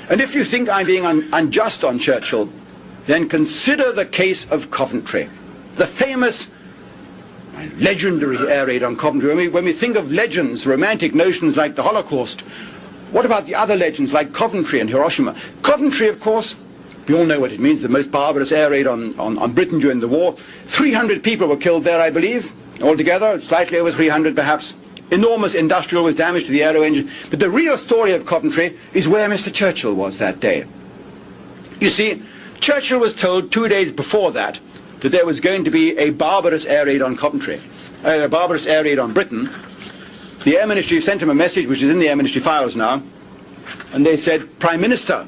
And if you think I'm being unjust on Churchill, then consider the case of Coventry, the famous, legendary air raid on Coventry. When we think of legends, romantic notions like the Holocaust, what about the other legends like Coventry and Hiroshima? Coventry, of course, we all know what it means, the most barbarous air raid on Britain during the war. 300 people were killed there, I believe, altogether, slightly over 300 perhaps. Enormous industrial with damage to the aero engine. But the real story of Coventry is where Mr. Churchill was that day. You see, Churchill was told 2 days before that there was going to be a barbarous air raid on Coventry, a barbarous air raid on Britain. The Air Ministry sent him a message, which is in the Air Ministry files now, and they said, Prime Minister,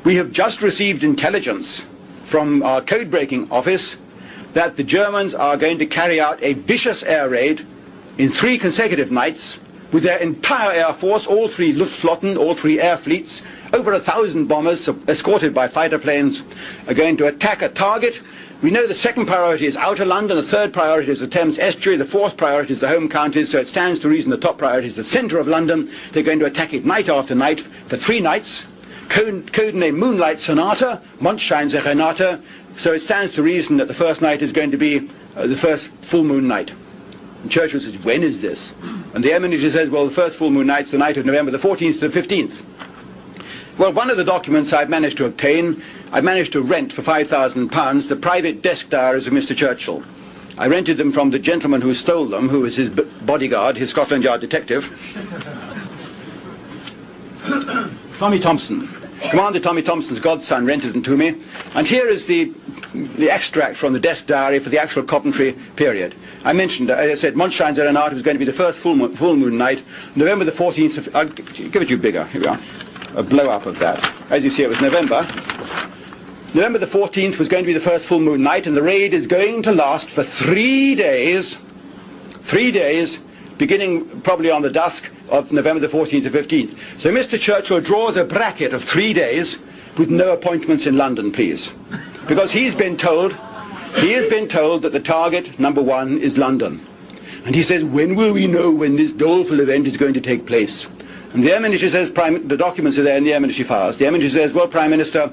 we have just received intelligence from our code-breaking office that the Germans are going to carry out a vicious air raid in 3 consecutive nights with their entire air force, all 3 Luftflotten, all 3 air fleets, over 1,000 bombers escorted by fighter planes are going to attack a target. We know the second priority is outer London, the third priority is the Thames estuary, the fourth priority is the home counties, so it stands to reason the top priority is the centre of London. They're going to attack it night after night for 3 nights. Code name Moonlight Sonata, Mondscheinserenata, so it stands to reason that the first night is going to be the first full moon night. And Churchill says, when is this? And the Air Minister says, well, the first full moon night's the night of November the 14th to the 15th. Well, one of the documents I've managed to obtain, I managed to rent for £5,000 the private desk diaries of Mr. Churchill. I rented them from the gentleman who stole them, who was his bodyguard, his Scotland Yard detective, Tommy Thompson. Commander Tommy Thompson's godson rented them to me. And here is the extract from the desk diary for the actual Coventry period. I mentioned, as I said, Mondscheinserenata was going to be the first full moon night, November the 14th. I'll give it you bigger. Here we are. A blow-up of that. As you see, it was November. November the 14th was going to be the first full moon night, and the raid is going to last for 3 days. 3 days, beginning probably on the dusk of November the 14th to 15th. So Mr. Churchill draws a bracket of 3 days with no appointments in London, please. Because he has been told that the target, number 1, is London. And he says, when will we know when this doleful event is going to take place? And the Air Ministry says, the documents are there in the Air Ministry files. The Air Ministry says, well, Prime Minister,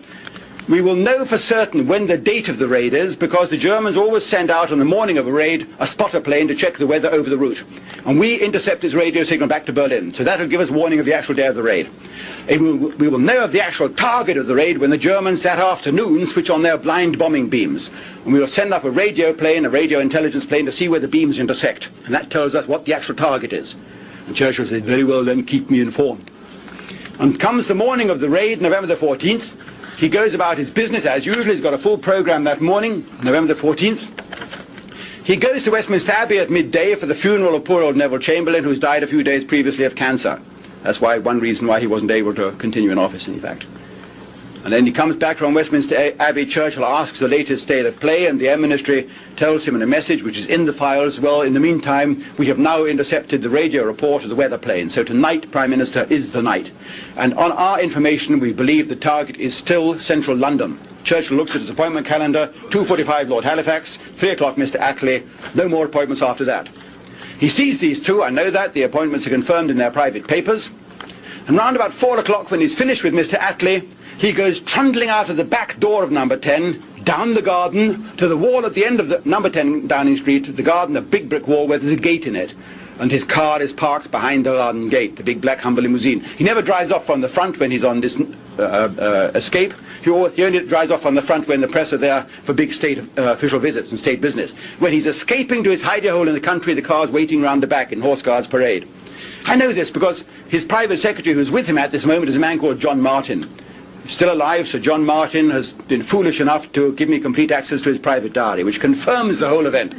we will know for certain when the date of the raid is, because the Germans always send out on the morning of a raid a spotter plane to check the weather over the route. And we intercept his radio signal back to Berlin. So that will give us warning of the actual day of the raid. And we will know of the actual target of the raid when the Germans that afternoon switch on their blind bombing beams. And we will send up a radio plane, a radio intelligence plane, to see where the beams intersect. And that tells us what the actual target is. And Churchill says, very well then, keep me informed. And comes the morning of the raid, November the 14th, he goes about his business as usual. He's got a full programme that morning, November the 14th. He goes to Westminster Abbey at midday for the funeral of poor old Neville Chamberlain, who's died a few days previously of cancer. That's one reason why he wasn't able to continue in office, in fact. And then he comes back from Westminster Abbey. Churchill asks the latest state of play, and the Air Ministry tells him in a message, which is in the files, well, in the meantime, we have now intercepted the radio report of the weather plane. So tonight, Prime Minister, is the night. And on our information, we believe the target is still central London. Churchill looks at his appointment calendar, 2:45 Lord Halifax, 3 o'clock Mr. Attlee, no more appointments after that. He sees these two, I know that, the appointments are confirmed in their private papers. And round about 4 o'clock, when he's finished with Mr. Attlee, he goes trundling out of the back door of number 10, down the garden, to the wall at the end of the number 10 Downing Street, the garden, a big brick wall where there's a gate in it. And his car is parked behind the garden gate, the big black Humber limousine. He never drives off from the front when he's on this escape. He only drives off from the front when the press are there for big state official visits and state business. When he's escaping to his hidey hole in the country, the car's waiting round the back in Horse Guards Parade. I know this because his private secretary who's with him at this moment is a man called John Martin. Still alive, Sir John Martin has been foolish enough to give me complete access to his private diary, which confirms the whole event.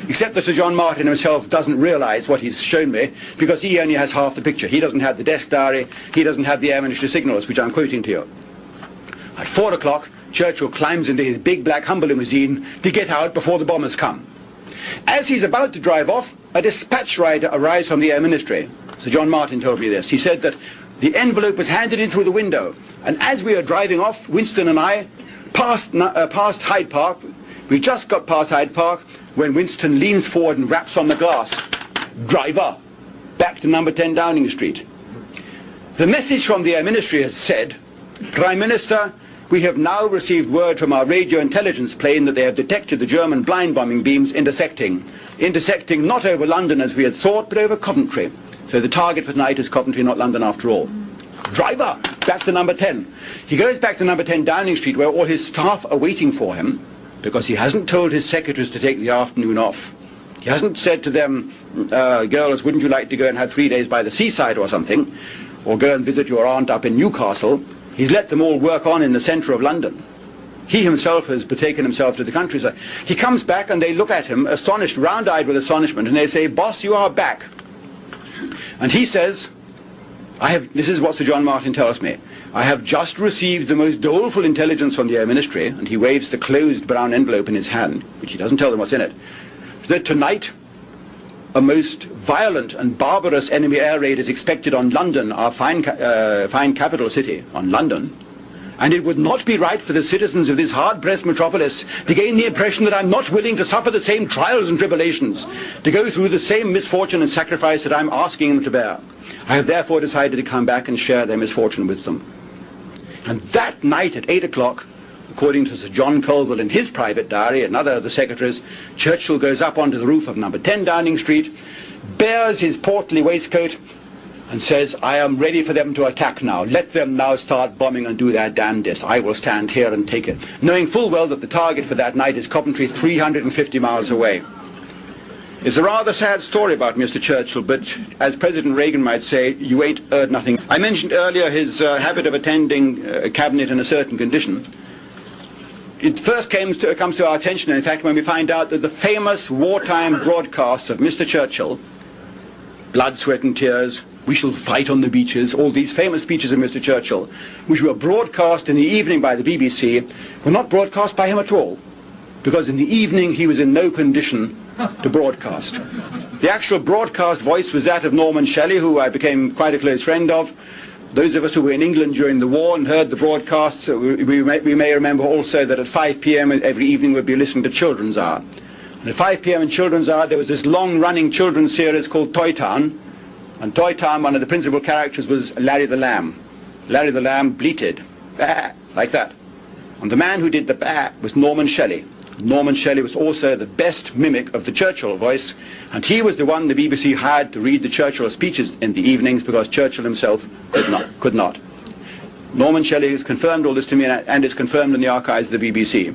Except that Sir John Martin himself doesn't realise what he's shown me, because he only has half the picture. He doesn't have the desk diary, he doesn't have the Air Ministry signals, which I'm quoting to you. At 4 o'clock, Churchill climbs into his big black Humber limousine to get out before the bombers come. As he's about to drive off, a dispatch rider arrives from the Air Ministry. Sir John Martin told me this. He said that the envelope was handed in through the window, and as we are driving off, Winston and I, past Hyde Park, we just got past Hyde Park, when Winston leans forward and raps on the glass. Driver, back to number 10 Downing Street. The message from the Air Ministry has said Prime Minister, we have now received word from our radio intelligence plane that they have detected the German blind bombing beams intersecting not over London as we had thought, but over Coventry. So the target for tonight is Coventry, not London after all. Driver, back to number 10. He goes back to number 10 Downing Street, where all his staff are waiting for him, because he hasn't told his secretaries to take the afternoon off. He hasn't said to them, girls, wouldn't you like to go and have 3 days by the seaside or something, or go and visit your aunt up in Newcastle. He's let them all work on in the centre of London. He himself has betaken himself to the countryside. He comes back and they look at him, astonished, round-eyed with astonishment, and they say, "Boss, you are back." And he says, this is what Sir John Martin tells me, "I have just received the most doleful intelligence from the Air Ministry," and he waves the closed brown envelope in his hand, which he doesn't tell them what's in it, "that tonight a most violent and barbarous enemy air raid is expected on London, our fine capital city, on London, and it would not be right for the citizens of this hard-pressed metropolis to gain the impression that I'm not willing to suffer the same trials and tribulations, to go through the same misfortune and sacrifice that I'm asking them to bear. I have therefore decided to come back and share their misfortune with them." And that night at 8 o'clock, according to Sir John Colville in his private diary and other of the secretaries, Churchill goes up onto the roof of number 10 Downing Street, bears his portly waistcoat, and says, "I am ready for them to attack now. Let them now start bombing and do their damnedest. I will stand here and take it," knowing full well that the target for that night is Coventry, 350 miles away. It's a rather sad story about Mr. Churchill, but as President Reagan might say, you ain't heard nothing. I mentioned earlier his habit of attending a cabinet in a certain condition. It first comes to our attention, in fact, when we find out that the famous wartime broadcasts of Mr. Churchill, "Blood, Sweat and Tears," "We shall fight on the beaches," all these famous speeches of Mr. Churchill, which were broadcast in the evening by the BBC, were not broadcast by him at all, because in the evening he was in no condition to broadcast. The actual broadcast voice was that of Norman Shelley, who I became quite a close friend of. Those of us who were in England during the war and heard the broadcasts, we may remember also that at 5 p.m. every evening we'd be listening to Children's Hour. And at 5 p.m. in Children's Hour there was this long-running children's series called Toy Town. And Toy Town, one of the principal characters was Larry the Lamb. Larry the Lamb bleated, "Bah," like that. And the man who did the "bah" was Norman Shelley. Norman Shelley was also the best mimic of the Churchill voice, and he was the one the BBC hired to read the Churchill speeches in the evenings, because Churchill himself could not. Norman Shelley has confirmed all this to me, and is confirmed in the archives of the BBC.